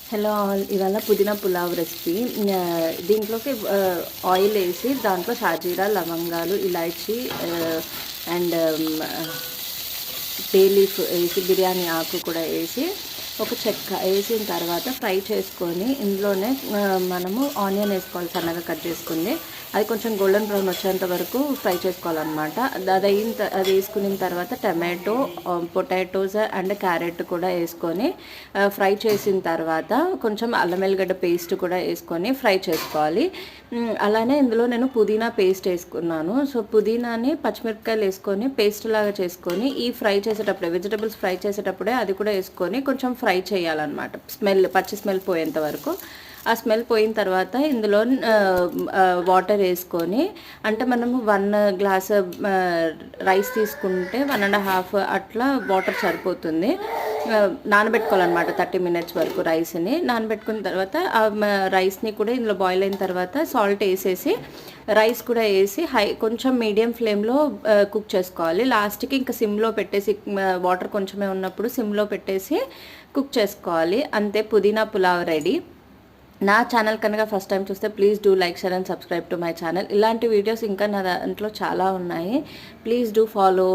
Hello all, ఇవాళ పుదీనా pulao recipe. దీంట్లోకి ఆయిల్ వేసి దాంట్లో షాజీరా, లవంగాలు, ఇలాచీ అండ్ బే లీఫ్ వేసి, బిర్యానీ ఆకు కూడా వేసి, ఒక చెక్క వేసిన తర్వాత ఫ్రై చేసుకొని ఇందులోనే మనము ఆనియన్ వేసుకోవాలి, సన్నగా కట్ చేసుకుంది. అది కొంచెం గోల్డెన్ బ్రౌన్ వచ్చేంత వరకు ఫ్రై చేసుకోవాలన్నమాట. అది వేసుకున్న తర్వాత టమాటో, పొటాటోస్ అండ్ క్యారెట్ కూడా వేసుకొని ఫ్రై చేసిన తర్వాత కొంచెం అల్లం వెల్లిగడ్డ పేస్ట్ కూడా వేసుకొని ఫ్రై చేసుకోవాలి. అలానే ఇందులో నేను పుదీనా పేస్ట్ వేసుకున్నాను. సో పుదీనాని పచ్చిమిరపకాయలు వేసుకొని పేస్ట్ లాగా చేసుకొని ఈ ఫ్రై చేసేటప్పుడే, వెజిటబుల్స్ ఫ్రై చేసేటప్పుడే అది కూడా వేసుకొని కొంచెం ఫ్రై చేయాలన్నమాట. పచ్చి స్మెల్ పోయేంత వరకు. ఆ స్మెల్ పోయిన తర్వాత ఇందులో వాటర్ వేసుకొని, అంటే మనము 1 గ్లాస్ రైస్ తీసుకుంటే 1.5 అట్లా వాటర్ సరిపోతుంది. నానబెట్టుకోవాలన్నమాట 30 మినిట్స్ వరకు. రైస్ని నానబెట్టుకున్న తర్వాత ఆ రైస్ని కూడా ఇందులో బాయిల్ అయిన తర్వాత సాల్ట్ వేసేసి రైస్ కూడా వేసి కొంచెం మీడియం ఫ్లేమ్లో కుక్ చేసుకోవాలి. లాస్ట్కి ఇంకా సిమ్లో పెట్టేసి, వాటర్ కొంచెమే ఉన్నప్పుడు సిమ్లో పెట్టేసి కుక్ చేసుకోవాలి. అంతే, పుదీనా పులావ్ రెడీ. నా ఛానల్ కనుక ఫస్ట్ టైం చూస్తే please do like, share and subscribe to my channel. ఇలాంటి వీడియోస్ ఇంకా నా దాంట్లో చాలా ఉన్నాయి. Please do follow.